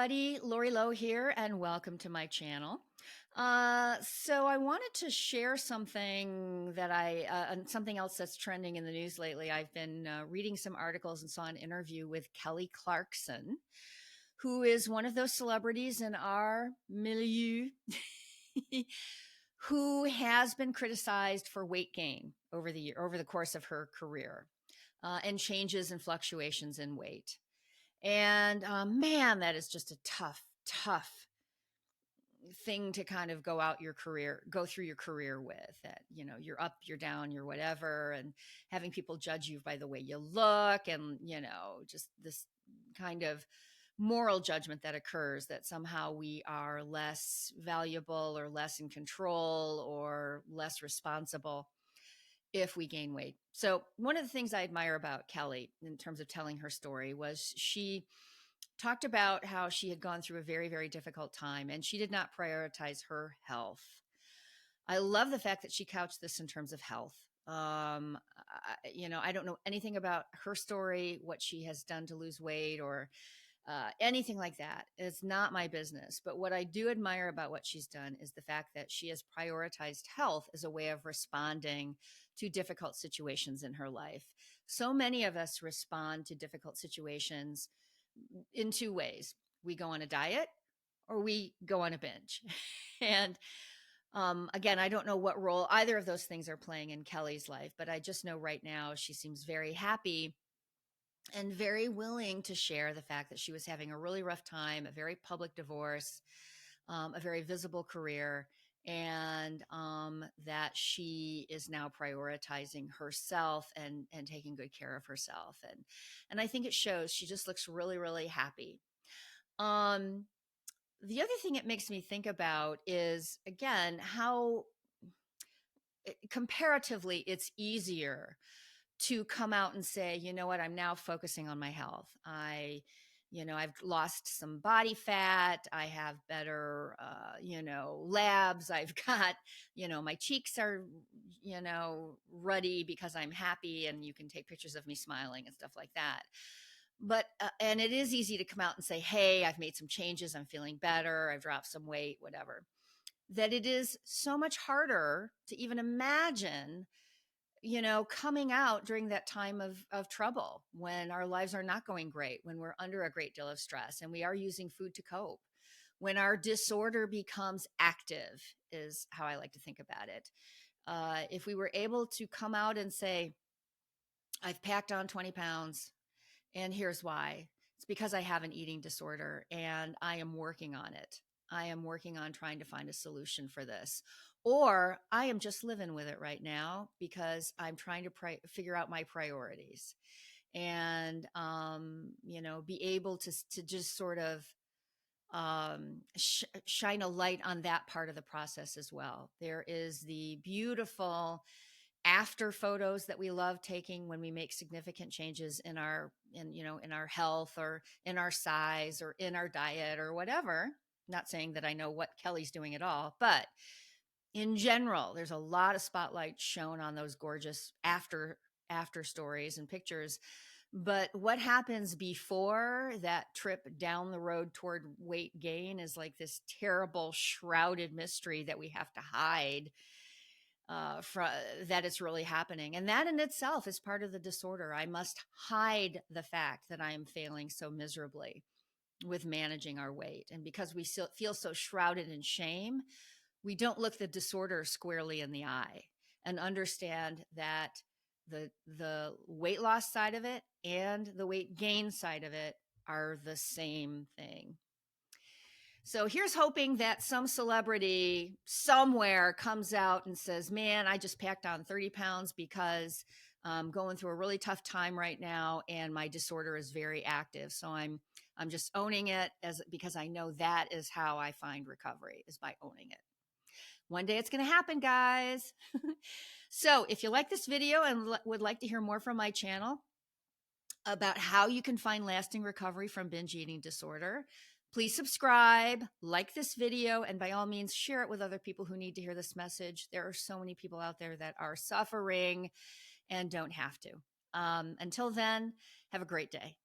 everybody. Lori Lowe here, and welcome to my channel. So I wanted to share something that something else that's trending in the news lately. I've been reading some articles and saw an interview with Kelly Clarkson, who is one of those celebrities in our milieu who has been criticized for weight gain over the course of her career, and changes and fluctuations in weight. And man, that is just a tough thing to kind of go through your career with. That, you're up, you're down, you're whatever, and having people judge you by the way you look, and, just this kind of moral judgment that occurs that somehow we are less valuable or less in control or less responsible if we gain weight. So, one of the things I admire about Kelly in terms of telling her story was she talked about how she had gone through a very, very difficult time and she did not prioritize her health. I love the fact that she couched this in terms of health. I don't know anything about her story, what she has done to lose weight, or anything like that. It's not my business. But what I do admire about what she's done is the fact that she has prioritized health as a way of responding to difficult situations in her life. So many of us respond to difficult situations in two ways. We go on a diet or we go on a binge. And again, I don't know what role either of those things are playing in Kelly's life, but I just know right now she seems very happy and very willing to share the fact that she was having a really rough time, a very public divorce, a very visible career, and that she is now prioritizing herself and taking good care of herself. And I think it shows. She just looks really, really happy. Um, the other thing it makes me think about is, again, how comparatively it's easier to come out and say, you know what, I'm now focusing on my health. I've lost some body fat. I have better, labs. I've got, my cheeks are, ruddy because I'm happy, and you can take pictures of me smiling and stuff like that. But, and it is easy to come out and say, hey, I've made some changes. I'm feeling better. I've dropped some weight, whatever. That it is so much harder to even imagine, coming out during that time of trouble, when our lives are not going great, when we're under a great deal of stress and we are using food to cope, when our disorder becomes active, is how I like to think about it. If we were able to come out and say, I've packed on 20 pounds and here's why. It's because I have an eating disorder and I am working on it. I am working on trying to find a solution for this. Or I am just living with it right now because I'm trying to figure out my priorities, and, be able to just sort of shine a light on that part of the process as well. There is the beautiful after photos that we love taking when we make significant changes in our health, or in our size, or in our diet, or whatever. Not saying that I know what Kelly's doing at all, but in general, there's a lot of spotlight shown on those gorgeous after stories and pictures. But what happens before that trip down the road toward weight gain is like this terrible shrouded mystery that we have to hide, that it's really happening. And that in itself is part of the disorder. I must hide the fact that I am failing so miserably with managing our weight. And because we still feel so shrouded in shame, we don't look the disorder squarely in the eye and understand that the weight loss side of it and the weight gain side of it are the same thing. So here's hoping that some celebrity somewhere comes out and says, man, I just packed on 30 pounds because I'm going through a really tough time right now and my disorder is very active. So I'm just owning it, because I know that is how I find recovery, is by owning it. One day it's going to happen, guys. So if you like this video and would like to hear more from my channel about how you can find lasting recovery from binge eating disorder, please subscribe, like this video, and by all means, share it with other people who need to hear this message. There are so many people out there that are suffering and don't have to. Until then, have a great day.